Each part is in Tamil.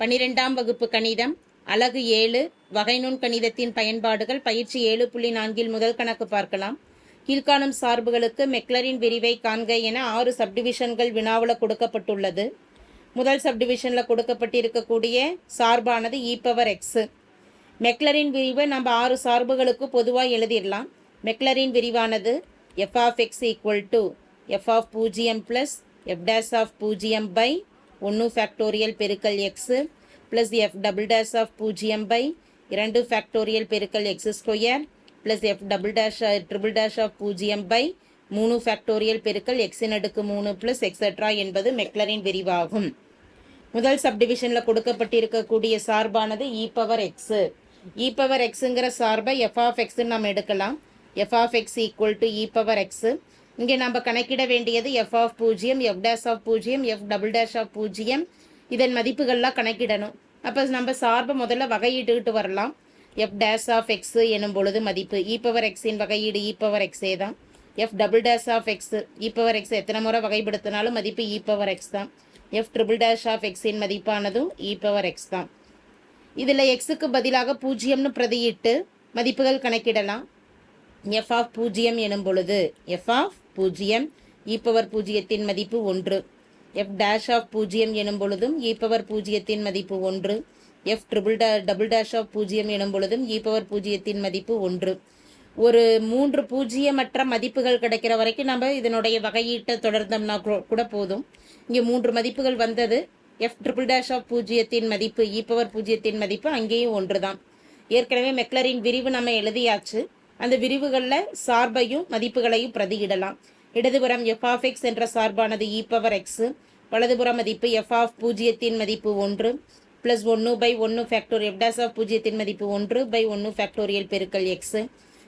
12ஆம் வகுப்பு கணிதம் அலகு 7 வகைநுண் கணிதத்தின் பயன்பாடுகள் பயிற்சி 7.4 முதல் கணக்கு பார்க்கலாம். கீழ்காணும் சார்புகளுக்கு மெக்லரின் விரிவை காண்க என 6 சப்டிவிஷன்கள் வினாவுல கொடுக்கப்பட்டுள்ளது. முதல் சப்டிவிஷன்ல கொடுக்கப்பட்டிருக்கக்கூடிய சார்பானது e⁻x. மெக்லரின் விரிவை நம்ம 6 சார்புகளுக்கு பொதுவாக எழுதிடலாம். மெக்லரின் விரிவானது f(x) = f(0) plus f'(0) by 1 factorial பெருக்கல் x plus f'(0) by 2 factorial பெருக்கல் x square plus f'(0) by 3 factorial பெருக்கல் x⁻³ plus எக்ஸெட்ரா என்பது மெக்லரின் விரிவாகும். முதல் சப்டிவிஷனில் கொடுக்கப்பட்டிருக்கக்கூடிய சார்பானது e⁻x. e⁻xங்கிற சார்பை f(x) நம்ம எடுக்கலாம். f(x) = e⁻x. இங்கே நம்ம கணக்கிட வேண்டியது f(0), f'(0), f'(0) இதன் மதிப்புகள்லாம் கணக்கிடணும். அப்போ நம்ம சார்பை முதல்ல வகையிட்டுக்கிட்டு வரலாம். f'(x) எனும் பொழுது மதிப்பு e⁻xின் வகையீடு e⁻xே தான். f'(x) e⁻x எத்தனை முறை வகைப்படுத்தினாலும் மதிப்பு e⁻x தான். f'(x)இன் மதிப்பானதும் e⁻x தான். இதில் எக்ஸுக்கு பதிலாக 0ன்னு பிரதியிட்டு மதிப்புகள் கணக்கிடலாம். f(0) எனும் பொழுது f(0) e⁻0த்தின் மதிப்பு 1. f'(0) எனும் பொழுதும் e⁻0த்தின் மதிப்பு 1. f'(0) எனும் பொழுதும் e⁻0த்தின் மதிப்பு 1. ஒரு 3 பூஜ்ஜியமற்ற மதிப்புகள் கிடைக்கிற வரைக்கும் நம்ம இதனுடைய வகையீட்டை தொடர்ந்தோம்னா கூட போதும். இங்கே 3 மதிப்புகள் வந்தது. f'(0)த்தின் மதிப்பு e⁻0த்தின் மதிப்பு அங்கேயும் 1 தான். ஏற்கனவே மெக்லரின் விரிவு நம்ம எழுதியாச்சு. அந்த விரிவுகளில் சார்பையும் மதிப்புகளையும் பிரதியிடலாம். இடதுபுறம் f(x) என்ற சார்பானது e⁻x, வலதுபுற மதிப்பு f(0)த்தின் மதிப்பு 1 plus 1/1 ஃபேக்டோரியல் f'(0)த்தின் மதிப்பு 1/1 ஃபேக்டோரியல் பெருக்கல் x,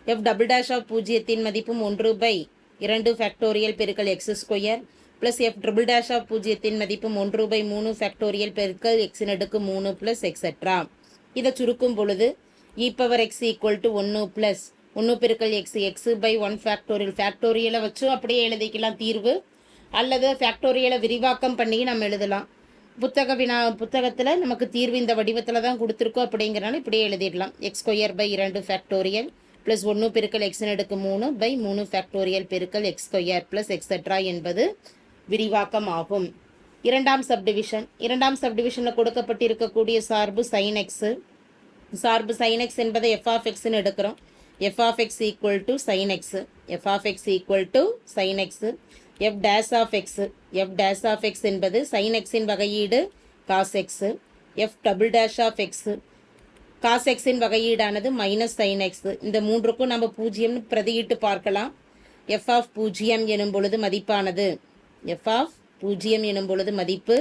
f'(0)த்தின் மதிப்பும் 1/2 ஃபேக்டோரியல் பெருக்கல் x ஸ்கொயர் plus f'(0)த்தின் மதிப்பும் 1/3 ஃபேக்டோரியல் பெருக்கல் x⁻³ plus எக்ஸெட்ரா. இதை சுருக்கும் பொழுது e⁻x = 1 plus 1 பெருக்கல் x x/1 ஃபேக்டோரியல் ஃபேக்டோரியலை வச்சும் அப்படியே எழுதிக்கலாம் தீர்வு, அல்லது ஃபேக்டோரியலை விரிவாக்கம் பண்ணி நம்ம எழுதலாம். புத்தகத்தில் நமக்கு தீர்வு இந்த வடிவத்தில் தான் கொடுத்துருக்கோம். அப்படிங்கிறனால இப்படியே எழுதிடலாம். x²/2 ஃபேக்டோரியல் ப்ளஸ் 1 பெருக்கல் x⁻³ ஃபேக்டோரியல் பெருக்கல் x ஸ்கொயர் ப்ளஸ் எக்ஸெட்ரா என்பது விரிவாக்கம் ஆகும். இரண்டாம் சப்டிவிஷனில் கொடுக்கப்பட்டிருக்கக்கூடிய சார்பு sin x. சார்பு sin x என்பதை f(x)ன்னு எடுக்கிறோம். f(x) = sin x. f(x) = sin x. f'(x) என்பது sin x-இன் வகையீடு cos x. f'(x) cos x-இன் வகையீடானது மைனஸ் sin x. இந்த மூன்றுக்கும் நம்ம 0ன்னு பிரதியிட்டு பார்க்கலாம். f(0) எனும் பொழுது மதிப்பானது f(0) எனும் பொழுது மதிப்பு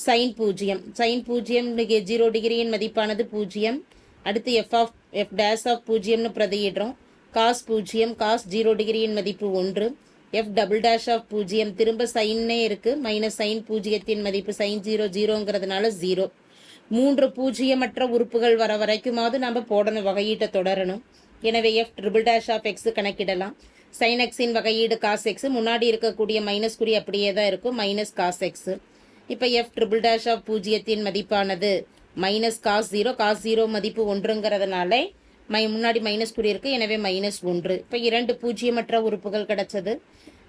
sin 0. sin 0 0°யின் மதிப்பானது 0. அடுத்து f'(0)ன்னு பிரதியிடுறோம். cos 0 cos 0°யின் மதிப்பு 1. f'(0) திரும்ப சைன்னே இருக்குது. மைனஸ் sin 0த்தின் மதிப்பு sin 0 0ங்கிறதுனால 0. 3 பூஜ்ஜியமற்ற உறுப்புகள் வர வரைக்குமாவது நம்ம போடணும், வகையீட்டை தொடரணும். எனவே f'(x) கணக்கிடலாம். sin x-இன் வகையீடு cos x, முன்னாடி இருக்கக்கூடிய மைனஸ் குறி அப்படியே தான் இருக்கும், மைனஸ் cos x. இப்போ f'(0)த்தின் மதிப்பானது மைனஸ் cos 0 மதிப்பு 1ங்கிறதுனால முன்னாடி மைனஸ் குறி இருக்குது, எனவே -1. இப்போ 2 பூஜ்ஜியமற்ற உறுப்புகள் கிடைச்சது.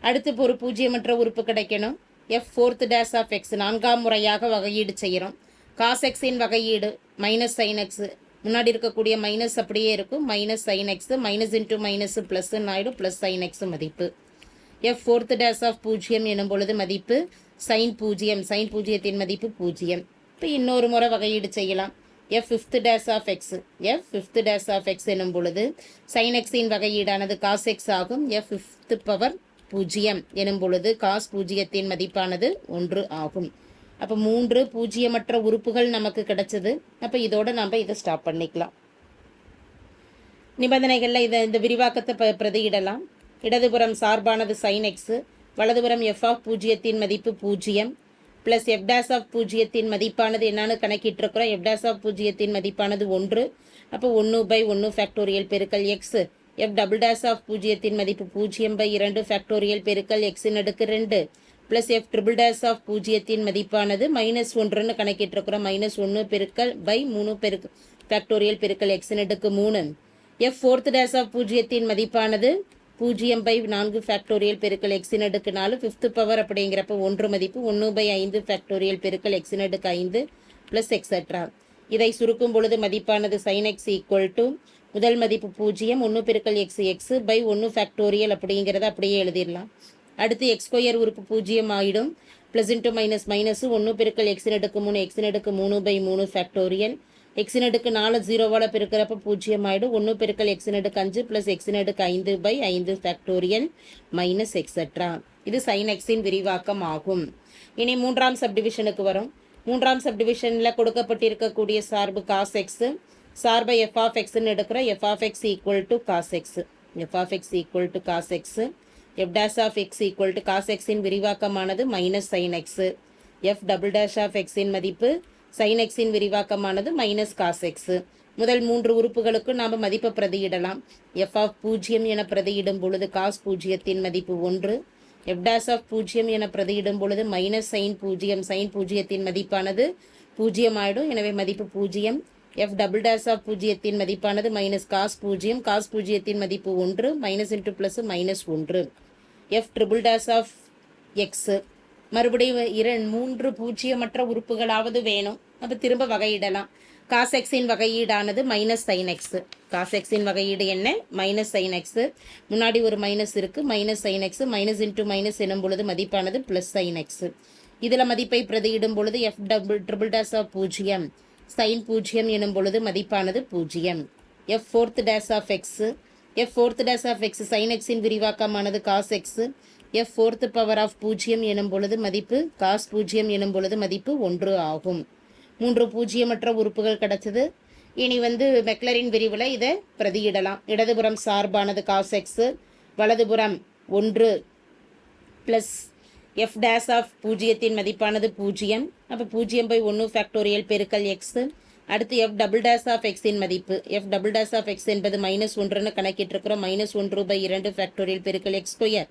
அடுத்து ஒரு பூஜ்ஜியமற்ற உறுப்பு கிடைக்கணும். f'(4) நான்காம் முறையாக வகையீடு செய்கிறோம். cos x-இன் வகையீடு மைனஸ் sin x, முன்னாடி இருக்கக்கூடிய மைனஸ் அப்படியே இருக்கும், minus sin x, minus into minus ப்ளஸ்ன்னு ஆகிடும், ப்ளஸ் sin x மதிப்பு. f'(4) எனும் பொழுது மதிப்பு sin 0த்தின் மதிப்பு 0. இப்போ இன்னொரு முறை வகையீடு செய்யலாம். f'(x) எனும் பொழுது sin x-இன் வகையீடானது cos x ஆகும். f'(0) எனும் பொழுது cos 0த்தின் மதிப்பானது 1 ஆகும். அப்போ 3 பூஜ்ஜியமற்ற உறுப்புகள் நமக்கு கிடைச்சது. அப்போ இதோட நம்ம இதை ஸ்டாப் பண்ணிக்கலாம். நிபந்தனைகளில் இந்த விரிவாக்கத்தை பிரதியிடலாம். இடதுபுறம் சார்பானது sin x, வலதுபுறம் f(0)த்தின் மதிப்பு 0 ப்ளஸ் f'(0)த்தின் மதிப்பானது என்னன்னு கணக்கிட்டிருக்கிறோம். f'(0)த்தின் மதிப்பானது 1. அப்போ 1/1 ஃபேக்டோரியல் பெருக்கல் x, f'(0)த்தின் மதிப்பு 0/2 ஃபேக்டோரியல் பெருக்கல் x⁻² plus f triple dash of பூஜ்ஜியத்தின் மதிப்பானது -1ன்னு கணக்கிட்டிருக்கிறோம். -1 பெருக்கல் பை 3 பெருக்கு ஃபேக்டோரியல் பெருக்கல் எக்ஸின் அடுக்கு 3. எஃப் ஃபோர்த் டேஷ் ஆஃப் பூஜ்ஜியத்தின் மதிப்பானது 0/4 ஃபேக்டோரியல் பெருக்கல் எக்ஸின் அடுக்கு 4 ஃபிஃப்த் பவர் அப்படிங்கிறப்ப 1 மதிப்பு 1/5 ஃபேக்டோரியல் பெருக்கல் எக்ஸின் அடுக்கு 5 ப்ளஸ் எக்ஸெட்ரா. இதை சுருக்கும் பொழுது மதிப்பானது sin x ஈக்குவல் டு முதல் மதிப்பு 0 1 பெருக்கல் எக்ஸ் பை 1 ஃபேக்டோரியல் அப்படிங்கிறத அப்படியே எழுதிடலாம். அடுத்து எக்ஸ் ஸ்கொயர் உறுப்பு 0 ஆகிடும். ப்ளஸ் இன்ட்டு மைனஸ் மைனஸ் 1 பெருக்கல் எக்ஸின் அடுக்கு 3 எக்ஸின் அடுக்கு 3/3 ஃபேக்டோரியல் எக்ஸின் அடுக்கு 4 0வால் பெருக்கிறப்ப 0 ஆகிடும். 1 பெருக்கல் எக்ஸின் அடுக்கு 5 ப்ளஸ் எக்ஸின் அடுக்கு 5/5 ஃபேக்டோரியல் மைனஸ் எக்ஸெட்ரா. இது சைன் எக்ஸின் விரிவாக்கம் ஆகும். இனி மூன்றாம் சப்டிவிஷனுக்கு வரும். மூன்றாம் சப்டிவிஷனில் கொடுக்கப்பட்டிருக்கக்கூடிய சார்பு காஸ் எக்ஸு, சார்பை எஃப் ஆஃப் எக்ஸ்ன்னு எடுக்கிற f of X equal to cos x, f of X equal to cos x, F dash of X equal to cos எக்ஸின் விரிவாக்கமானது minus sine x, f double dash of எக்ஸின் மதிப்பு சைன் எக்ஸின் விரிவாக்கமானது மைனஸ் காஸ் எக்ஸு. முதல் 3 உறுப்புகளுக்கு நாம் மதிப்பை பிரதியிடலாம். எஃப் ஆஃப் 0 என பிரதியிடும் பொழுது காஸ் 0த்தின் மதிப்பு 1, எஃப் டேஷ் ஆஃப் 0 என பிரதியிடும் பொழுது மைனஸ் சைன் 0, சைன் 0த்தின் மதிப்பானது 0 ஆகிடும். எனவே மதிப்பு 0. எஃப் டபுள் டேஷ் ஆஃப் 0த்தின் மதிப்பானது மைனஸ் காஸ் 0, காஸ் 0த்தின் மதிப்பு 1, minus into plus -1. F triple dash of X, மறுபடியும் 3 பூஜ்ஜியமற்ற உறுப்புகளாவது வேணும். அப்போ திரும்ப வகையிடலாம். காஸ் எக்ஸின் வகையீடானது மைனஸ் சைன் எக்ஸு. காஸ் எக்ஸின் வகையீடு என்ன? Minus sine x. முன்னாடி ஒரு மைனஸ் இருக்குது, minus sine x. Minus into minus எனும் பொழுது மதிப்பானது ப்ளஸ் சைன் எக்ஸு. இதில் மதிப்பை பிரதியிடும் பொழுது f triple dash of 0 sine 0 எனும் பொழுது மதிப்பானது 0. F fourth dash of x, F fourth dash of x sine எக்ஸின் விரிவாக்கமானது cos x. F fourth power of 0 எனும் பொழுது மதிப்பு காஸ் 0 எனும் பொழுது மதிப்பு 1 ஆகும். 3 பூஜ்ஜியமற்ற உறுப்புகள் கிடச்சிது. இனி மெக்லரின் விரிவில் இதை பிரதியிடலாம். இடதுபுறம் சார்பானது காஸ் எக்ஸு, வலதுபுறம் 1 ப்ளஸ் எஃப் டேஷ் ஆஃப் 0த்தின் மதிப்பானது 0. அப்போ 0/1 ஃபேக்டோரியல் பெருக்கல் எக்ஸு. அடுத்து எஃப் டபுள் டேஷ் ஆஃப் எக்ஸின் மதிப்பு, F double dash of X என்பது -1ன்னு கணக்கிட்டிருக்கிறோம். -1/2 ஃபேக்டோரியல் பெருக்கல் X square.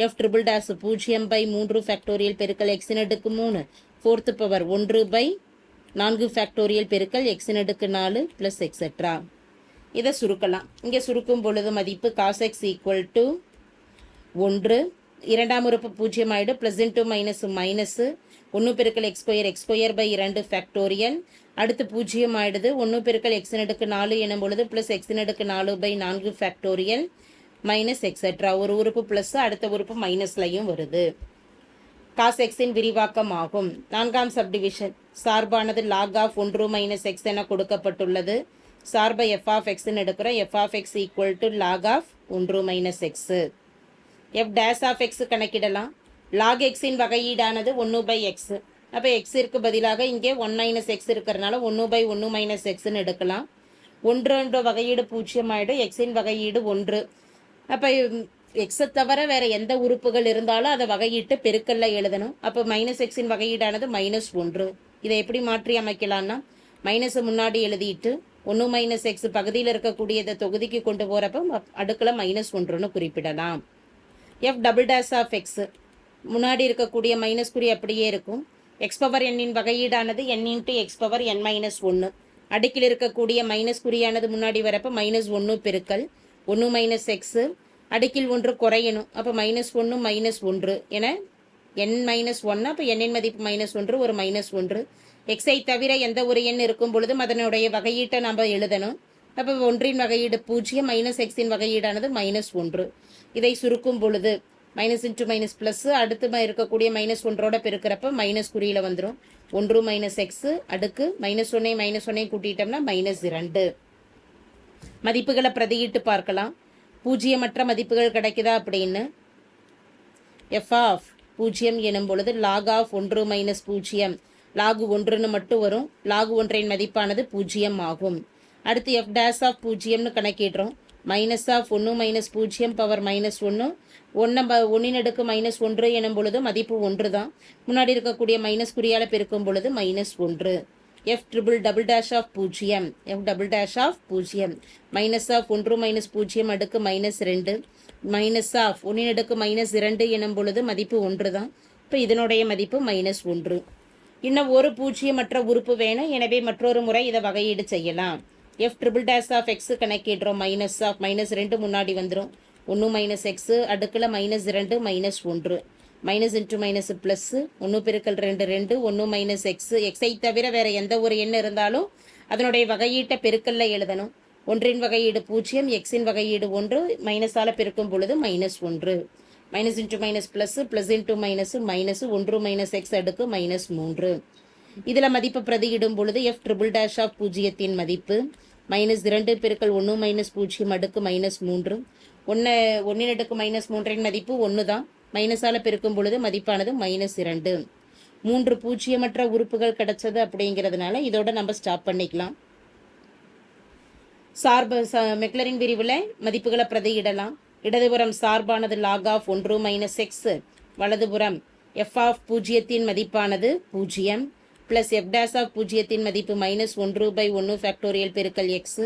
F triple dash 0/3 factorial பெருக்கல் எக்ஸின் அடுக்கு 3 ஃபோர்த்து பவர் 1/4 ஃபேக்டோரியல் பெருக்கல் எக்ஸின் அடுக்கு 4 ப்ளஸ் எக்ஸெட்ரா. இதை சுருக்கலாம். இங்கே சுருக்கும் பொழுது மதிப்பு காஸ் எக்ஸ் ஈக்குவல் டு 1, இரண்டாம் உறுப்பு 0 ஆகிடும். ப்ளஸ் இன்ட்டு மைனஸ் 1 பெருக்கல் எக்ஸ் ஸ்கொயர்/2 ஃபேக்டோரியல். அடுத்து 0 ஆகிடுது. 1 பெருக்கல் எக்ஸின் அடுக்கு 4 எனும் பொழுது ப்ளஸ் எக்ஸின் அடுக்கு 4/4 ஃபேக்டோரியல் மைனஸ் எக்ஸெட்ரா. ஒரு உறுப்பு ப்ளஸ், அடுத்த உறுப்பு மைனஸ்லையும் வருது. காஸ் எக்ஸின் விரிவாக்கம் ஆகும். நான்காம் சப்டிவிஷன் சார்பானது லாக் ஆஃப் 1 - எக்ஸ் என கொடுக்கப்பட்டுள்ளது. சார்பை எஃப் ஆஃப் எக்ஸ்ன்னு எடுக்கிறோம். F of X equal to log of 1 - X. F dash of X கணக்கிடலாம். லாக் எக்ஸின் வகையீடானது 1/x. அப்போ எக்ஸிற்கு பதிலாக இங்கே 1 - எக்ஸ் இருக்கிறதுனால 1/1 - எக்ஸ்ன்னு எடுக்கலாம். 1 வகையீடு 0 ஆகிடும். எக்ஸின் வகையீடு 1. அப்போ எக்ஸை தவிர வேறு எந்த உறுப்புகள் இருந்தாலும் அதை வகையிட்டு பெருக்கல்ல எழுதணும். அப்போ -எக்ஸின் வகையீடானது -1. இதை எப்படி மாற்றி அமைக்கலாம்னா மைனஸை முன்னாடி எழுதிட்டு 1 - எக்ஸ் பகுதியில் இருக்கக்கூடியதை தொகுதிக்கு கொண்டு போகிறப்ப அடுக்கில் -1ன்னு குறிப்பிடலாம். F double dash of X, முன்னாடி இருக்கக்கூடிய மைனஸ் குறி அப்படியே இருக்கும். எக்ஸ் பவர் எண்ணின் வகையீடானது n × எக்ஸ் பவர் n - 1. அடுக்கில் இருக்கக்கூடிய மைனஸ் குறியானது முன்னாடி வரப்போ -1 பெருக்கல் 1 - எக்ஸு. அடுக்கில் 1 குறையணும். அப்போ -1 -1 என n - 1. அப்போ n மதிப்பு -1, ஒரு -1. எக்ஸை தவிர எந்த ஒரு எண் இருக்கும் பொழுதும் அதனுடைய வகையீட்டை நம்ம எழுதணும். அப்போ 1 வகையீடு 0, எக்ஸின் வகையீடானது -1. இதை சுருக்கும் பொழுது மைனஸ் இன்ட்டு மைனஸ் ப்ளஸ், அடுத்து இருக்கக்கூடிய -1 பெருக்கிறப்ப மைனஸ் குறியில் வந்துடும். 1 - எக்ஸு அடுக்கு -1 கூட்டிட்டோம்னா -2. மதிப்புகளை பிரதியிட்டு பார்க்கலாம். பூஜ்ஜியமற்ற மதிப்புகள் கிடைக்குதா அப்படின்னு. எஃப் ஆஃப் 0 எனும் பொழுது லாக் ஆஃப் 1 - 0, லாகு 1ன்னு மட்டும் வரும். லாகு 1 மதிப்பானது 0 ஆகும். அடுத்து எஃப் டேஷ் ஆஃப் 0ன்னு கணக்கிடுறோம். மைனஸ் ஆஃப் 1 - 0 பவர் -1, 1 அடுக்கு -1 எனும் பொழுது மதிப்பு 1 தான். முன்னாடி இருக்கக்கூடிய மைனஸ் குறியால் பெருக்கும் பொழுது -1. F double dash of 0, F double dash of 0 minus of 1 - 0 அடுக்கு -2, மைனஸ் ஆஃப் 1 அடுக்கு -2 எனும் பொழுது மதிப்பு 1 தான். இப்போ இதனுடைய மதிப்பு -1. இன்னும் ஒரு பூஜ்ஜியமற்ற உறுப்பு வேணும். எனவே மற்றொரு முறை இதை வகையீடு செய்யலாம். F triple dash of x கணக்கிடுறோம். -2 முன்னாடி வந்துடும். 1 மைனஸ் எக்ஸு அடுக்கில் -2 -1 மைனஸ் இன்ட்டு மைனஸ் ப்ளஸ் 1 பெருக்கல் 2 2 1 மைனஸ் எக்ஸு எக்ஸை தவிர வேறு எந்த ஒரு எண் இருந்தாலும் அதனுடைய வகையீட்டை பெருக்கல்ல எழுதணும். ஒன்றின் வகையீடு 0, எக்ஸின் வகையீடு 1, மைனஸால் பெருக்கும் பொழுது -1 minus into minus plus plus into minus 1 minus X அடுக்கு -3. இதில் மதிப்பு பிரதியிடும் பொழுது எஃப் ட்ரிபிள் டேஷ் ஆஃப் பூஜ்ஜியத்தின் மதிப்பு -2 பெருக்கல் 1 மைனஸ் 0 அடுக்கு -3 1 அடுக்கு -3 மதிப்பு 1 தான். மைனஸால் பெருக்கும் பொழுது மதிப்பானது -2. 3 பூஜ்ஜியமற்ற உறுப்புகள் கிடைச்சது அப்படிங்கிறதுனால இதோட நம்ம ஸ்டாப் பண்ணிக்கலாம். சார்பு மெக்லரின் விரிவில் மதிப்புகளை பிரதியிடலாம். இடதுபுறம் சார்பானது லாக் ஆஃப் 1 மைனஸ் எக்ஸ், வலதுபுறம் எஃப் ஆஃப் பூஜ்ஜியத்தின் மதிப்பானது 0 ப்ளஸ் எஃப் டேஷ் ஆஃப் பூஜ்ஜியத்தின் மதிப்பு -1/1 ஃபேக்டோரியல் பெருக்கல் எக்ஸ்,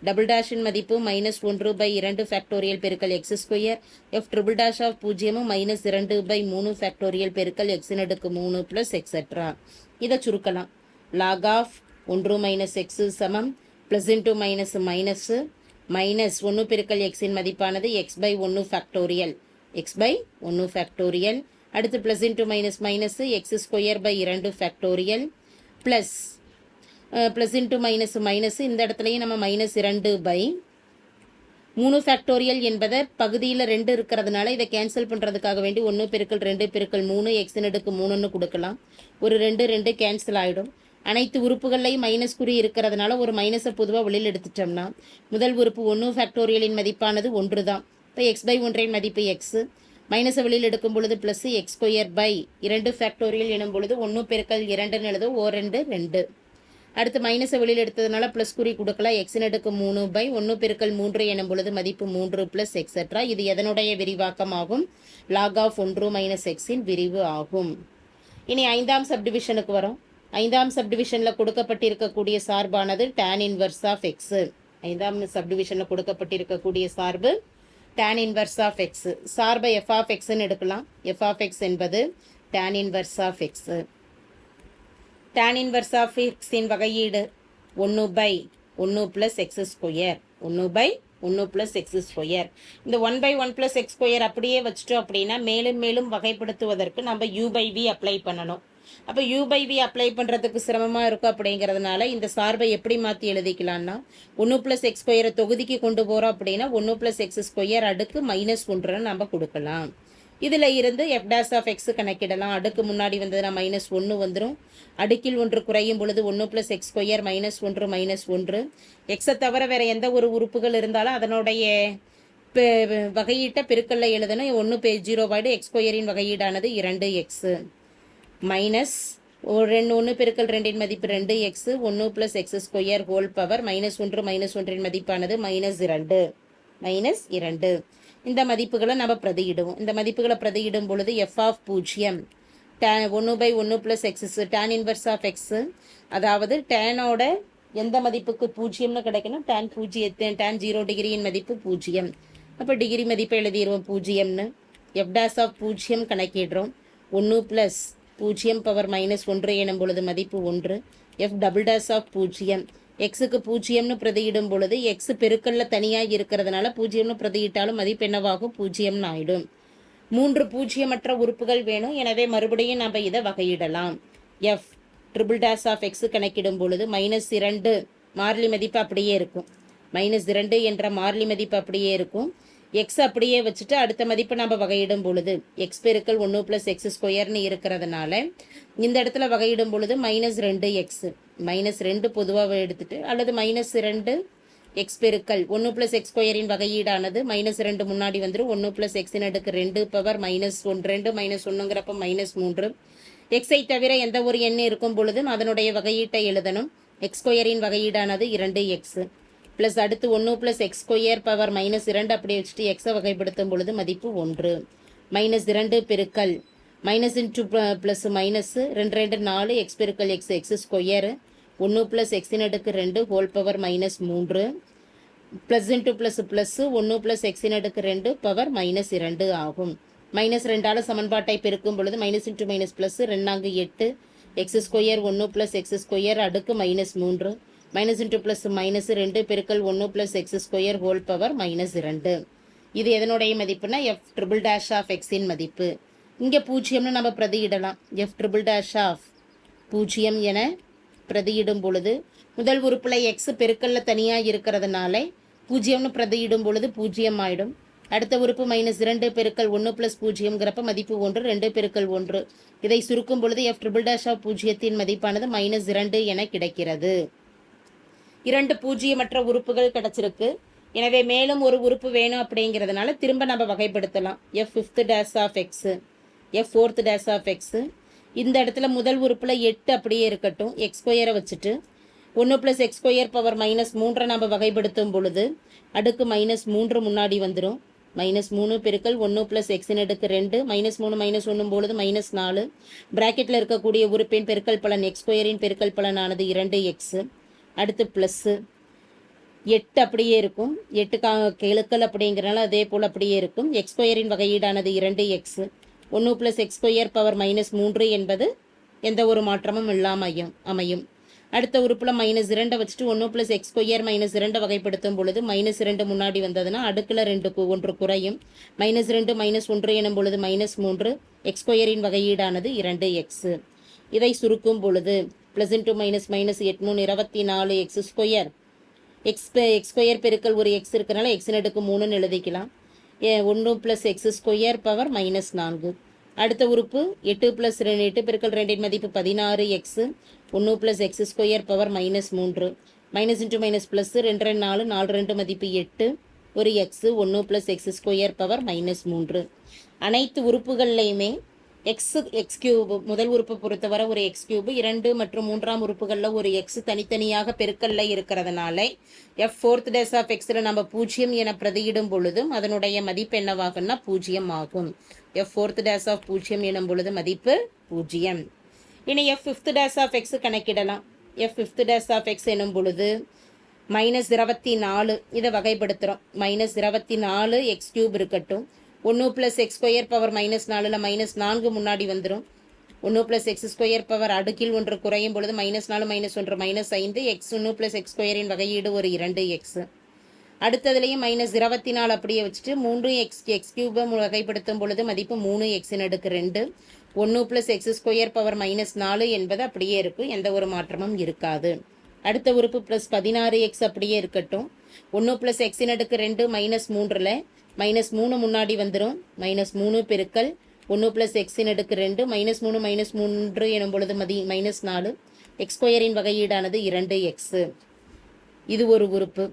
டபுள் டேஷின் மதிப்பு -1/2 ஃபேக்டோரியல் பெருக்கல் X square, F triple dash of பூஜ்ஜியமும் -2/3 ஃபேக்டோரியல் பெருக்கல் எக்ஸின் அடுக்கு 3 ப்ளஸ் எக்ஸெட்ரா. இதை சுருக்கலாம். லாக் ஆஃப் 1 மைனஸ் எக்ஸு சமம் ப்ளஸ் இன்ட்டு மைனஸ் -1 பெருக்கல் எக்ஸின் மதிப்பானது x/1 ஃபேக்டோரியல் x/1 ஃபேக்டோரியல். அடுத்து plus into minus x square by 2 factorial plus plus into minus இந்த இடத்துலையும் நம்ம -2/3 ஃபேக்டோரியல் என்பதை பகுதியில் 2 இருக்கிறதுனால இதை கேன்சல் பண்ணுறதுக்காக வேண்டி 1 பெருக்கல் 2 பெருக்கல் 3 எக்ஸின் அடுக்கு 3ன்னு கொடுக்கலாம். ஒரு 2 கேன்சல் ஆகிடும். அனைத்து உறுப்புகள்லையும் மைனஸ் குறி இருக்கிறதுனால ஒரு மைனஸை பொதுவாக வெளியில் எடுத்துட்டோம்னா முதல் உறுப்பு 1 ஃபேக்டோரியலின் மதிப்பானது 1 தான். இப்போ x/1 மதிப்பு எக்ஸு, மைனஸை வெளியில் எடுக்கும் பொழுது plus X square by 2 factorial எனும் பொழுது 1 பெருக்கல் 2ன்னு எழுதும். 2 அடுத்து மைனஸை வெளியில் எடுத்ததுனால ப்ளஸ் குறி கொடுக்கலாம். எக்ஸின் அடுக்கு 3/1 பெருக்கல் 3 எனும் பொழுது மதிப்பு 3 ப்ளஸ் எக்ஸெட்ரா. இது எதனுடைய விரிவாக்கமாகும்? லாக் ஆஃப் 1 மைனஸ் எக்ஸின் விரிவு ஆகும். இனி 5ஆம் சப்டிவிஷனுக்கு வரும். 5ஆம் சப்டிவிஷனில் கொடுக்கப்பட்டிருக்கக்கூடிய சார்பானது tan இன்வர்ஸ் ஆஃப் எக்ஸு. 5ஆம் சப்டிவிஷனில் கொடுக்கப்பட்டிருக்கக்கூடிய சார்பு tan இன்வர்ஸ் ஆஃப் எக்ஸு. சார்பை எஃப் ஆஃப் எக்ஸ்ன்னு எடுக்கலாம். எஃப் ஆஃப் எக்ஸ் என்பது tan inverse of x. tan inverse of எக்ஸின் வகையீடு 1/1 plus X square 1/1 plus X square. இந்த 1/1 ப்ளஸ் எக்ஸ் ஸ்கொயர் அப்படியே வச்சுட்டோம் அப்படின்னா மேலும் மேலும் வகைப்படுத்துவதற்கு நம்ம u/v அப்ளை பண்ணணும். அப்போ u/v அப்ளை பண்ணுறதுக்கு சிரமமாக இருக்கும். அப்படிங்கிறதுனால இந்த சார்பை எப்படி மாற்றி எழுதிக்கலாம்னா 1 ப்ளஸ் எக்ஸ் ஸ்கொயரை தொகுதிக்கு கொண்டு போகிறோம் அப்படின்னா 1 ப்ளஸ் எக்ஸ் ஸ்கொயர் அடுக்கு -1 நம்ம கொடுக்கலாம். இதில் இருந்து எஃப் டேஷ் ஆஃப் எக்ஸ் கணக்கிடலாம். அடுக்கு முன்னாடி வந்ததுன்னா -1 வந்துடும். அடுக்கில் 1 குறையும் பொழுது 1 ப்ளஸ் எக்ஸ் ஸ்கொயர் -1 எக்ஸை தவிர வேறு எந்த ஒரு உறுப்புகள் இருந்தாலும் அதனுடைய வகையீட்டை பெருக்கல்ல எழுதணும். 1/0 எக்ஸ் ஸ்கொயரின் வகையீடானது 2x மைனஸ் 1 பெருக்கல் 2 மதிப்பு 2x 1 plus X square whole power -1 மதிப்பானது -2 இந்த மதிப்புகளை நம்ம பிரதியிடுவோம். இந்த மதிப்புகளை பிரதியிடும் பொழுது எஃப் ஆஃப் பூஜ்ஜியம் 1/1 plus X tan inverse of X, அதாவது டேனோட எந்த மதிப்புக்கு 0ன்னு கிடைக்கணும்? tan 0 டிகிரியின் மதிப்பு 0. அப்போ டிகிரி மதிப்பை எழுதிடுவோம் 0ன்னு. எஃப் டேஷ் ஆஃப் பூஜ்ஜியம் கணக்கிடுறோம். 1 ப்ளஸ் 0 பவர் -1 எனும் பொழுது மதிப்பு 1. எஃப் டபுள் டேஷ் ஆஃப் பூஜ்ஜியம் எக்ஸுக்கு 0ன்னு பிரதியிடும் பொழுது எக்ஸ் பெருக்கல்ல தனியாக இருக்கிறதுனால 0ன்னு பிரதியிட்டாலும் மதிப்பு என்னவாகும்? 0ன்னு ஆகிடும். 3 பூஜ்ஜியமற்ற உறுப்புகள் வேணும். எனவே மறுபடியும் நம்ம இதை வகையிடலாம். F triple dash of x கணக்கிடும் பொழுது -2 மாறிலி மதிப்பு அப்படியே இருக்கும். -2 என்ற மாறிலி மதிப்பு அப்படியே இருக்கும். எக்ஸ் அப்படியே வச்சுட்டு அடுத்த மதிப்பு நம்ம வகையிடும் பொழுது எக்ஸ் பெருக்கல் 1 ப்ளஸ் எக்ஸ் ஸ்கொயர்னு இருக்கிறதுனால இந்த இடத்துல வகையிடும் பொழுது -2x -2 பொதுவாக எடுத்துட்டு அல்லது -2 எக்ஸ் பெருக்கல் 1 ப்ளஸ் எக்ஸ் ஸ்கொயரின் வகையீடானது -2 முன்னாடி வந்துடும். 1 ப்ளஸ் எக்ஸின் அடுக்கு 2 பவர் -2 -1ங்கிறப்ப -3. எக்ஸை தவிர எந்த ஒரு எண் இருக்கும் பொழுதும் அதனுடைய வகையீட்டை எழுதணும். எக்ஸ் ஸ்கொயரின் வகையீடானது 2x ப்ளஸ் அடுத்து 1 ப்ளஸ் எக்ஸ் ஸ்கொயர் பவர் -2 அப்படி வச்சுட்டு எக்ஸை வகைப்படுத்தும் பொழுது மதிப்பு 1. -2 பெருக்கல் minus into plus minus 2 4 X பெருக்கல் எக்ஸ் எக்ஸ் ஸ்கொயர் 1 ப்ளஸ் எக்ஸின் அடுக்கு 2 whole power -3 plus into plus plus 1 plus எக்ஸின் அடுக்கு 2 பவர் -2 ஆகும். மைனஸ் 2ஆல் சமன்பாட்டை பெருக்கும் பொழுது minus into minus plus 2 8 X square 1 plus X square அடுக்கு -3 மைனஸ் இன்ட்டு ப்ளஸ் மைனஸ் 2 பெருக்கல் 1 plus X square whole power -2. இது எதனுடைய மதிப்புனா எஃப் ட்ரிபிள் டேஷ் ஆஃப் எக்ஸின் மதிப்பு. இங்கே பூஜ்ஜியம்னு நம்ம பிரதியிடலாம். எஃப் ட்ரிபிள் டேஷ் ஆஃப் 0 என பிரதியிடும் பொழுது முதல் உறுப்பில் எக்ஸ் பெருக்கல்ல தனியாக இருக்கிறதுனால 0ன்னு பிரதியிடும் பொழுது 0 ஆயிடும். அடுத்த உறுப்பு -2 பெருக்கல் 1 ப்ளஸ் 0ங்கிறப்ப மதிப்பு 1 2 பெருக்கல் 1. இதை சுருக்கும் பொழுது எஃப் ட்ரிபிள் டேஷ் ஆஃப் 0த்தின் மதிப்பானது -2 என கிடைக்கிறது. 2 பூஜ்ஜியமற்ற உறுப்புகள் கிடைச்சிருக்கு. எனவே மேலும் ஒரு உறுப்பு வேணும் அப்படிங்கிறதுனால திரும்ப நம்ம வகைப்படுத்தலாம். F fifth dash of x, F fourth dash of X. இந்த இடத்துல முதல் உறுப்பில் 8 அப்படியே இருக்கட்டும். எக்ஸ் ஸ்கொயரை வச்சுட்டு 1 ப்ளஸ் எக்ஸ் ஸ்கொயர் பவர் -3 நம்ம வகைப்படுத்தும் பொழுது அடுக்கு -3 முன்னாடி வந்துடும். -3 பெருக்கல் 1 ப்ளஸ் எக்ஸின் அடுக்கு 2 -3 -1 பொழுது -4. பிராக்கெட்டில் இருக்கக்கூடிய உறுப்பின் பெருக்கல் பலன் எக்ஸ் ஸ்கொயரின் பெருக்கல் பலனானது 2x. அடுத்து ப்ளஸ்ஸு 8 அப்படியே இருக்கும். 8 கெழுக்கள் அப்படிங்கிறனால அதே போல் அப்படியே இருக்கும். எக்ஸ் ஸ்கொயரின் வகையீடானது 2x. 1 plus X square power -3 என்பது எந்த ஒரு மாற்றமும் இல்லாமல் அமையும். அடுத்த உறுப்பில் -2 வச்சுட்டு 1 ப்ளஸ் எக்ஸ் ஸ்கொயர் -2 வகைப்படுத்தும் பொழுது -2 முன்னாடி வந்ததுன்னா அடுக்கில் 1 குறையும். -2 -1 எனும் பொழுது -3. எக்ஸ் ஸ்கொயரின் வகையீடானது 2x. இதை சுருக்கும் பொழுது plus into minus -8 3 24 X square X square பெருக்கல் ஒரு எக்ஸ் இருக்கிறனால எக்ஸின் அடுக்கு 3ன்னு எழுதிக்கலாம். 1 ப்ளஸ் எக்ஸ் ஸ்கொயர் பவர் -4. அடுத்த உறுப்பு 8 ப்ளஸ் 8 பெருக்கல் 2 மதிப்பு 16x. 1 plus X square power -3. Minus into minus plus 2 4 4 2 மதிப்பு 8 ஒரு X. 1 plus X square power -3. அனைத்து உறுப்புகள்லையுமே எக்ஸ் கியூப் முதல் உறுப்பை பொறுத்தவரை ஒரு எக்ஸ் கியூப், 2 மற்றும் 3ஆம் உறுப்புகளில் ஒரு எக்ஸ் தனித்தனியாக பெருக்கல்ல இருக்கிறதுனால எஃப் ஃபோர்த் டேஸ் ஆஃப் எக்ஸில் நம்ம 0 என பிரதியிடும் பொழுதும் அதனுடைய மதிப்பு என்னவாகும்னா 0 ஆகும். எஃப் ஃபோர்த் டேஸ் ஆஃப் 0 எனும் பொழுது மதிப்பு 0. இனி f fifth dash of X கணக்கிடலாம். F fifth dash of x எனும் பொழுது -24 இதை வகைப்படுத்துகிறோம். -24 எக்ஸ் கியூப் இருக்கட்டும். 1 ப்ளஸ் எக்ஸ் ஸ்கொயர் பவர் -4ல் -4 முன்னாடி வந்துடும். 1 ப்ளஸ் எக்ஸ் ஸ்கொயர் பவர் அடுக்கில் 1 குறையும் பொழுது -4 -1 -5 எக்ஸ். 1 ப்ளஸ் எக்ஸ் ஸ்கொயரின் வகையீடு ஒரு 2x. அடுத்ததுலேயும் -24 அப்படியே வச்சுட்டு 3x எக்ஸ் கியூபை வகைப்படுத்தும் பொழுது மதிப்பு 3xின் அடுக்கு 2. 1 ப்ளஸ் எக்ஸ் ஸ்கொயர் பவர் -4 என்பது அப்படியே இருக்கும். எந்த ஒரு மாற்றமும் இருக்காது. அடுத்த உறுப்பு ப்ளஸ் 16x அப்படியே இருக்கட்டும். 1 ப்ளஸ் எக்ஸின் அடுக்கு 2 -3ல் -3 முன்னாடி வந்துடும். -3 பெருக்கல் 1 ப்ளஸ் எக்ஸின் அடுக்கு 2 -3 -3 எனும் பொழுது -4. எக்ஸ் ஸ்கொயரின் வகையீடானது 2x. இது ஒரு உறுப்பு.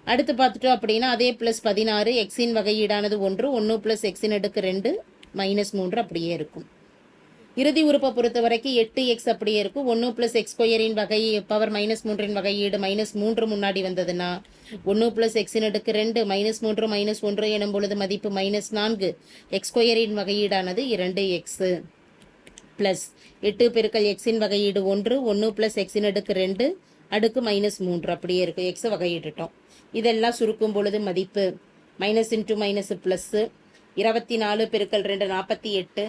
அடுத்து பார்த்துட்டோம் அப்படின்னா அதே ப்ளஸ் 16 எக்ஸின் வகையீடானது 1 ப்ளஸ் எக்ஸின் அடுக்கு 2 -3 அப்படியே இருக்கும். இறுதி உறுப்பை பொறுத்த வரைக்கும் 8x அப்படியே இருக்கும். 1 ப்ளஸ் எக்ஸ் ஸ்கொயரின் வகை பவர் -3இன் வகையீடு -3 முன்னாடி வந்ததுன்னா 1 ப்ளஸ் எக்ஸின் அடுக்கு 2 -3 -1 எனும் பொழுது மதிப்பு -4. எக்ஸ் ஸ்கொயரின் வகையீடானது 2x. ப்ளஸ் 8 பெருக்கல் எக்ஸின் வகையீடு 1 ப்ளஸ் எக்ஸின் அடுக்கு 2 அடுக்கு -3 அப்படியே இருக்கும். எக்ஸை வகையிட்டுட்டோம். இதெல்லாம் சுருக்கும் பொழுது மதிப்பு மைனஸ் இன்ட்டு மைனஸ் ப்ளஸ்ஸு 24 பெருக்கல் 2 48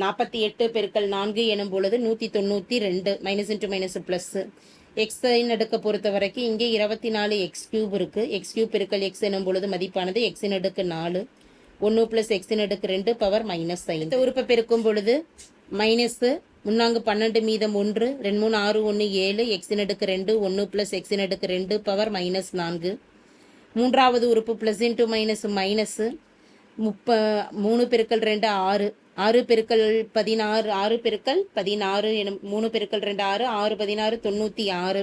48 பெருக்கல் 4 எனும் பொழுது 192 மைனஸ் இன்ட்டு மைனஸ் ப்ளஸ்ஸு. எக்ஸின் அடுக்க பொறுத்த வரைக்கும் இங்கே 24 எக்ஸ் கியூப் இருக்குது. எக்ஸ் கியூப் பெருக்கல் எக்ஸ் எனும் பொழுது மதிப்பானது எக்ஸின் அடுக்கு 4. 1 ப்ளஸ் எக்ஸின் அடுக்கு 2 பவர் -5. இந்த உறுப்பை பெருக்கும் பொழுது மைனஸு 12 மீதம் 1 2 3 6 1 7 எக்ஸின் அடுக்கு 2 1 ப்ளஸ் எக்ஸின் அடுக்கு 2 பவர் -4. மூன்றாவது உறுப்பு ப்ளஸ் இன்ட்டு மைனஸு 3 பெருக்கல் 2 6 6 பெருக்கல் 16 6 பெருக்கல் 16 எனும் 3 பெருக்கல் 2 6 6 16 96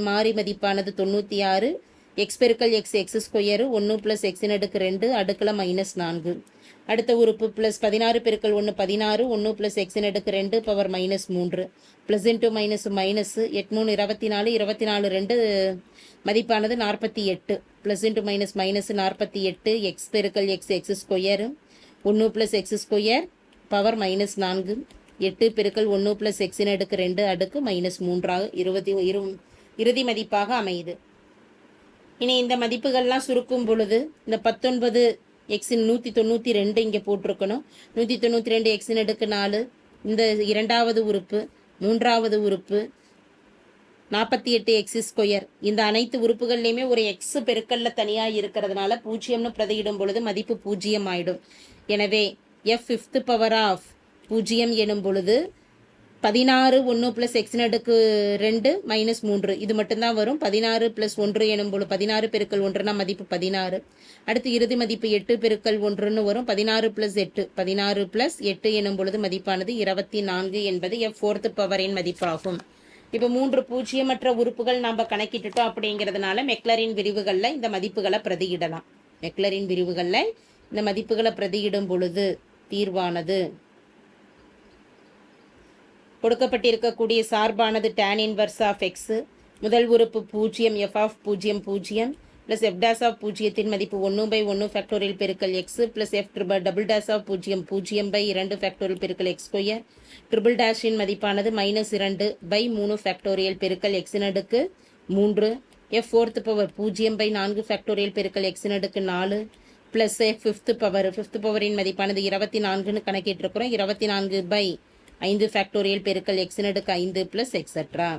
மாறி மதிப்பானது 96. எக்ஸ் பெருக்கல் எக்ஸ் எக்ஸ் ஸ்கொயரு 1 ப்ளஸ் எக்ஸின் அடுக்கு 2 அடுக்கில் -4. அடுத்த உறுப்பு ப்ளஸ் 16 பெருக்கல் 1 16 1 ப்ளஸ் எக்ஸின் அடுக்கு 2 பவர் -3. ப்ளஸ் இன்ட்டு மைனஸ் 8 3 24 24 2 மதிப்பானது 48. ப்ளஸ் இன்ட்டு மைனஸ் 48 எக்ஸ் பெருக்கல் X X square 1 plus X square power -4. 8 பெருக்கல் 1 ப்ளஸ் எக்ஸின் அடுக்கு 2 அடுக்கு -3 இறுதி மதிப்பாக அமையுது. இனி இந்த மதிப்புகள்லாம் சுருக்கும் பொழுது இந்த 19 எக்ஸின் 192 இங்கே போட்டிருக்கணும். 192 எக்ஸின் அடுக்கு 4, இந்த இரண்டாவது உறுப்பு, மூன்றாவது உறுப்பு 48 எக்ஸ் ஸ்கொயர். இந்த அனைத்து உறுப்புகள்லையுமே ஒரு எக்ஸ் பெருக்கல்ல தனியாக இருக்கிறதுனால பூஜ்ஜியம்னு பிரதியிடும் பொழுது மதிப்பு 0 ஆயிடும். எனவே எஃப் ஃபிஃப்த் பவர் ஆஃப் 0 எனும் பொழுது 16 1 + எக்ஸின் அடுக்கு 2 - 3 இது மட்டும்தான் வரும். 16 + 1 எனும் பொழுது 16 பெருக்கல் 1னா மதிப்பு 16. அடுத்து இறுதி மதிப்பு 8 பெருக்கல் 1ன்னு வரும். 16 + 8 16 + 8 எனும் பொழுது மதிப்பானது 24 என்பது எஃப் ஃபோர்த் பவரின் மதிப்பாகும். இப்போ 3 பூஜ்ஜியமற்ற உறுப்புகள் நாம் கணக்கிட்டுட்டோம். அப்படிங்கிறதுனால மெக்லரின் விரிவுகளில் இந்த மதிப்புகளை பிரதியிடலாம். மெக்லரின் விரிவுகளில் இந்த மதிப்புகளை பிரதியிடும் பொழுது தீர்வானது கொடுக்கப்பட்டிருக்கக்கூடிய சார்பானது tan இன்வர்ஸ் ஆஃப் எக்ஸ், முதல் உறுப்பு 0 F of 0 0 plus F dash of 0 மதிப்பு 1/1 ஃபேக்டோரியல் பெருக்கல் X plus F double dash of 0 0/2 factorial பெருக்கல் எக்ஸ் ஸ்கொயர். ட்ரிபிள் டேஷின் மதிப்பானது -2/3 ஃபேக்டோரியல் பெருக்கல் எக்ஸின் அடுக்கு 3 எஃப் ஃபோர்த் பவர் 0/4 ஃபேக்டோரியல் பெருக்கல் எக்ஸின் அடுக்கு 4 ப்ளஸ் எஃப் ஃபிஃப்த் பவரின் மதிப்பானது 24ன்னு கணக்கிட்டிருக்கிறோம். 24/5 ஃபேக்டோரியல் பெருக்கல் எக்ஸின் அடுக்கு 5 ப்ளஸ் எக்ஸட்ரா.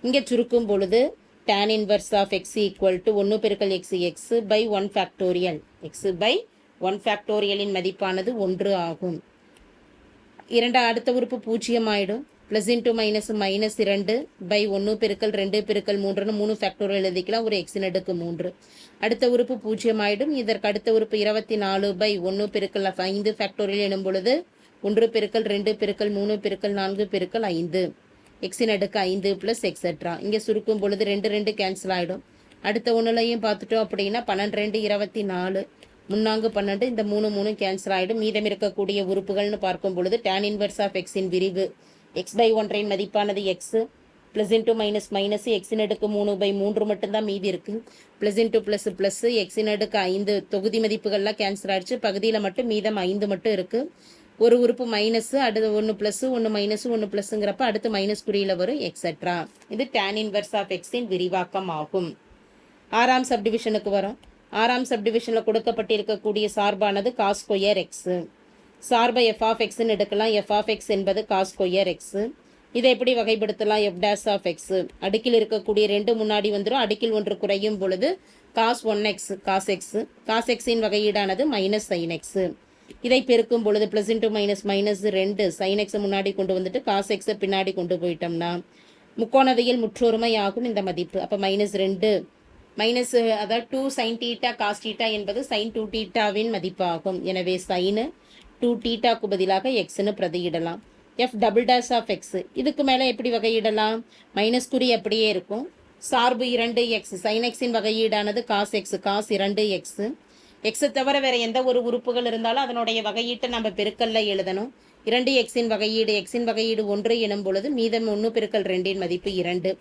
இங்கே சுருக்கும் பொழுது tan inverse of X equal to 1 பெருக்கல் எக்ஸ் x/1 ஃபேக்டோரியல் x/1 ஃபேக்டோரியலின் மதிப்பானது 1 ஆகும். அடுத்த உறுப்பு 0 ஆயிடும். ப்ளஸ் இன்ட்டு மைனஸ் -2/1 பெருக்கல் 2 பெருக்கல் 3ன்னு 3 ஃபேக்டோரியல் எழுதிக்கலாம். ஒரு எக்ஸின் அடுக்கு 3. அடுத்த உறுப்பு 0 ஆயிடும். இதற்கு அடுத்த உறுப்பு 24/1 பெருக்கல் 5 ஃபேக்டோரியல் எனும் பொழுது 1 பெருக்கல் 2 பெருக்கல் 3 பெருக்கல் 4 பெருக்கல் 5 எக்ஸின் அடுக்கு 5 ப்ளஸ் எக்ஸட்ரா. இங்கே சுருக்கும் பொழுது 2 2 கேன்சல் ஆகிடும். அடுத்த ஒன்றுலையும் பார்த்துட்டோம் அப்படின்னா 12 2 24 3 12 இந்த 3 3 கேன்சல் ஆகிடும். மீதம் இருக்கக்கூடிய உறுப்புகள்னு பார்க்கும் பொழுது tan இன்வர்ஸ் ஆஃப் எக்ஸின் விரிவு x/1 மதிப்பானது எக்ஸ் ப்ளஸ் இன்ட்டு மைனஸ் எக்ஸின் அடுக்கு 3/3 மட்டும்தான் மீதி இருக்குது. ப்ளஸ் இன்ட்டு ப்ளஸ் எக்ஸின் அடுக்கு 5 தொகுதி மதிப்புகள்லாம் கேன்சல் ஆகிடுச்சு. பகுதியில் மட்டும் மீதம் 5 மட்டும் இருக்குது. ஒரு உறுப்பு மைனஸ், அடுத்து 1 ப்ளஸ் 1 மைனஸ் 1 ப்ளஸ்ங்கிறப்ப அடுத்து மைனஸ் குறியில் வரும் எக்ஸட்ரா. இது tan இன்வர்ஸ் ஆஃப் எக்ஸின் விரிவாக்கம் ஆகும். 6ஆம் சப்டிவிஷனுக்கு வரும். 6ஆம் சப்டிவிஷனில் கொடுக்கப்பட்டிருக்கக்கூடிய சார்பானது காஸ் ஸ்கொயர் எக்ஸ். சார்பை எஃப் ஆஃப் எக்ஸ்ன்னு எடுக்கலாம். எஃப் ஆஃப் எக்ஸ் என்பது காஸ் ஸ்கொயர் எக்ஸ். இதை எப்படி வகைப்படுத்தலாம்? எஃப் டேஸ் ஆஃப் எக்ஸ் அடுக்கில் இருக்கக்கூடிய 2 முன்னாடி வந்துடும். அடுக்கில் 1 குறையும் பொழுது cos 1x cos X. Cos எக்ஸின் வகையீடானது மைனஸ் சைன் எக்ஸ். இதை பெருக்கும் பொழுது ப்ளஸ் இன்ட்டு -2 சைன் எக்ஸை முன்னாடி கொண்டு வந்துட்டு காஸ் எக்ஸை பின்னாடி கொண்டு போயிட்டோம்னா முக்கோணவியல் முற்றொருமை ஆகும் இந்த மதிப்பு. அப்போ -2 அதாவது 2 சைன் தீட்டா காஸ் தீட்டா என்பது சைன் 2 தீட்டாவின் மதிப்பாகும். எனவே சைனு 2 தீட்டாக்கு பதிலாக எக்ஸ்ன்னு பிரதியிடலாம். F double dash of x இதுக்கு மேலே எப்படி வகையிடலாம்? மைனஸ் குறி அப்படியே இருக்கும். சார்பு 2x சைன் எக்ஸின் வகையீடானது காஸ் எக்ஸ் காஸ் 2x. எக்ஸை தவிர வேறு எந்த ஒரு உறுப்புகள் இருந்தாலும் அதனுடைய வகையீட்டை நம்ம பெருக்கல்ல எழுதணும். 2xின் வகையீடு எக்ஸின் வகையீடு 1 எனும் பொழுது மீதம் 1 பெருக்கல் 2 மதிப்பு 2.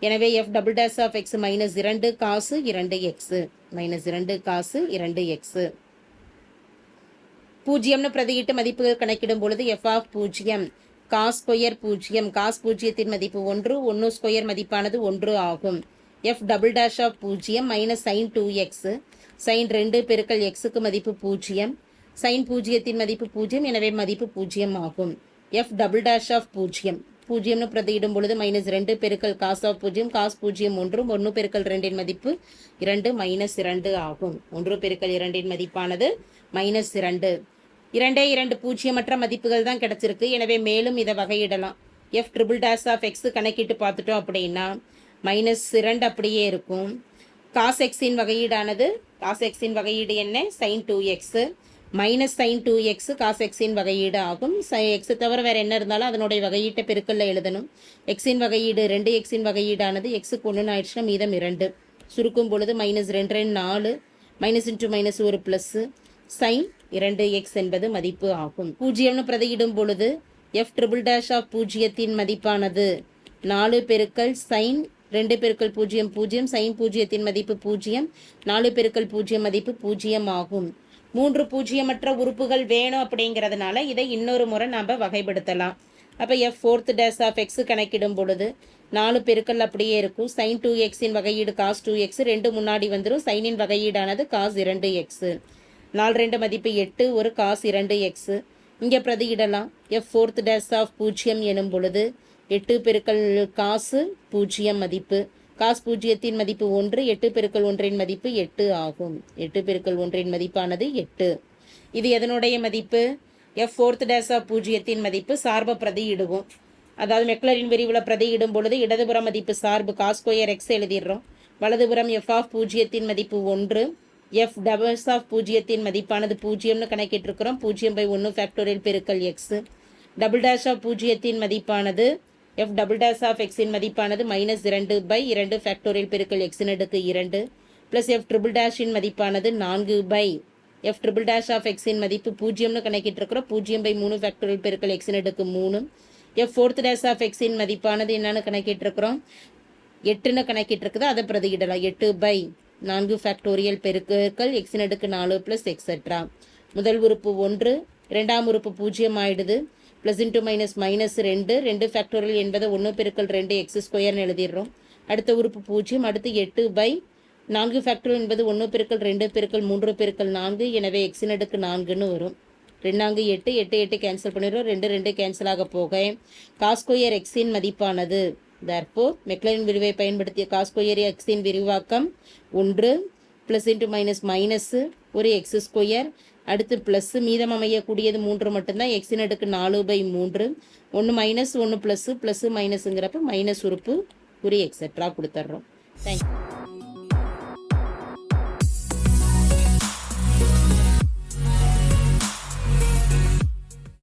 எனவே F double dash of X -2 cos 2x -2 cos 2x. 0ன்னு பிரதியிட்டு மதிப்புகள் கணக்கிடும் பொழுது f of 0 cos square 0 cos 0த்தின் மதிப்பு 1 1 ஸ்கொயர் மதிப்பானது 1 ஆகும். F double dash of 0 minus sine 2x sine 2 பெருக்கல் எக்ஸுக்கு மதிப்பு 0 சைன் 0த்தின் மதிப்பு 0 எனவே மதிப்பு 0 ஆகும். எஃப் டபுள் டேஷ் ஆஃப் 0ன்னு பிரதியிடும் பொழுது -2 பெருக்கல் காஸ் ஆஃப் 0 காஸ் 0 1 பெருக்கல் 2ன் மதிப்பு 2 -2 ஆகும். 1 பெருக்கல் 2ன் மதிப்பானது -2. 2 பூஜ்ஜியமற்ற மதிப்புகள் தான் கிடைச்சிருக்கு. எனவே மேலும் இதை வகையிடலாம். F triple dash of x கணக்கிட்டு பார்த்துட்டோம் அப்படின்னா -2 அப்படியே இருக்கும். காஸ் எக்ஸின் வகையீடானது காஸ் எக்ஸின் வகையீடு என்ன? Sign 2x minus sine 2x cos எக்ஸின் வகையீடு ஆகும். எக்ஸை தவிர வேறு என்ன இருந்தாலும் அதனுடைய வகையீட்டை பெருக்கல்ல எழுதணும். எக்ஸின் வகையீடு 2xின் வகையீடானது எக்ஸுக்கு 1 ஆயிடுச்சுன்னா மீதம் 2. சுருக்கும் பொழுது -2 4 மைனஸ் இன்ட்டு மைனஸ் ஒரு ப்ளஸ் சைன் 2x என்பது மதிப்பு ஆகும். 0ன்னு பிரதியிடும் பொழுது எஃப் ட்ரிபிள் டேஷ் ஆஃப் 0த்தின் மதிப்பானது 4 பெருக்கல் சைன் 2 பெருக்கல் 0 0 சைன் 0த்தின் மதிப்பு 0 4 பெருக்கல் 0 மதிப்பு 0 ஆகும். 3 பூஜ்ஜியமற்ற உறுப்புகள் வேணும் அப்படிங்கிறதுனால இதை இன்னொரு முறை நாம் வகைப்படுத்தலாம். அப்போ F fourth dash of X கணக்கிடும் பொழுது 4 பெருக்கல் அப்படியே இருக்கும். சைன் 2xின் வகையீடு காஸ் 2x 2 முன்னாடி வந்துடும். சைனின் வகையீடானது காஸ் 2x. 4 2 மதிப்பு 8 ஒரு காஸ் 2 எக்ஸு. இங்கே பிரதியிடலாம். எஃப் ஃபோர்த் டேஷ் ஆஃப் 0 எனும் பொழுது 8 பெருக்கல் காசு 0 மதிப்பு. காஸ் 0 மதிப்பு 1, 8 பெருக்கல் 1 மதிப்பு 8 ஆகும். 8 பெருக்கல் 1 மதிப்பானது 8. இது எதனுடைய மதிப்பு? எஃப் ஃபோர்த் டேஷ் ஆஃப் 0 மதிப்பு. சார்பை பிரதியிடுவோம். அதாவது மெக்லரின் விரிவில் பிரதியிடும் பொழுது இடதுபுற மதிப்பு சார்பு காஸ் ஸ்கொயர் எக்ஸ் எழுதிடுறோம். வலதுபுறம் எஃப் ஆஃப் 0 மதிப்பு 1, எஃப் டபுள்ஸ் ஆஃப் 0 மதிப்பானது 0ன்னு கணக்கிட்டிருக்கிறோம். 0/1 ஃபேக்டோரியல் பெருக்கல் எக்ஸ். டபுள் டேஷ் ஆஃப் 0 மதிப்பானது எஃப் டபுள் டேஷ் ஆஃப் எக்ஸின் மதிப்பானது -2/2 ஃபேக்டோரியல் பெருக்கல் எக்ஸின் அடுக்கு 2 ப்ளஸ் எஃப் ட்ரிபிள் டேஷின் மதிப்பானது 4 எஃப் ட்ரிபிள் டேஷ் ஆஃப் எக்ஸின் மதிப்பு 0ன்னு கணக்கிட்டிருக்கிறோம். 0/3 ஃபேக்டோரியல் பெருக்கல் எக்ஸின் அடுக்கு 3. எஃப் ஃபோர்த் டேஷ் ஆஃப் எக்ஸின் மதிப்பானது என்னன்னு கணக்கிட்டிருக்கிறோம்? 8ன்னு கணக்கிட்டிருக்குது. அதை பிரதியிடலாம். 8/4 ஃபேக்டோரியல் பெருக்கல் எக்ஸின் அடுக்கு 4 ப்ளஸ் எக்ஸெட்ரா. முதல் உறுப்பு 1, ரெண்டாம் உறுப்பு 0 ஆயிடுது. ப்ளஸ் இன்ட்டு மைனஸ் -2, 2 ஃபேக்டோரியல் என்பதை 1 பெருக்கல் 2 எக்ஸ் ஸ்கொயர்னு எழுதிடுறோம். அடுத்த உறுப்பு 0. அடுத்து 8/4 ஃபேக்டோரியல் என்பது 1 பெருக்கல் 2 பெருக்கல் 3 பெருக்கல் 4. எனவே எக்ஸின் அடுக்கு 4ன்னு வரும். 2 8, 8 8 கேன்சல் பண்ணிடுறோம். 2 2 கேன்சல் ஆக போக காஸ் ஸ்கொயர் எக்ஸின் மதிப்பானது தேர்ஃபோர் மெக்லரின் விரிவை பயன்படுத்திய காஸ் ஸ்கொயர் எக்ஸின் விரிவாக்கம் 1 ப்ளஸ் இன்ட்டு மைனஸ் ஒரு எக்ஸ் ஸ்கொயர். அடுத்து ப்ளஸ் மீதம் அமையக்கூடியது 3 மட்டும்தான். எக்ஸின் அடுக்கு 4/3. 1 மைனஸ் 1 ப்ளஸ் மைனஸுங்கிறப்ப மைனஸ் உறுப்பு ஒரு எக்ஸெட்ரா கொடுத்துட்றோம். தேங்க்யூ.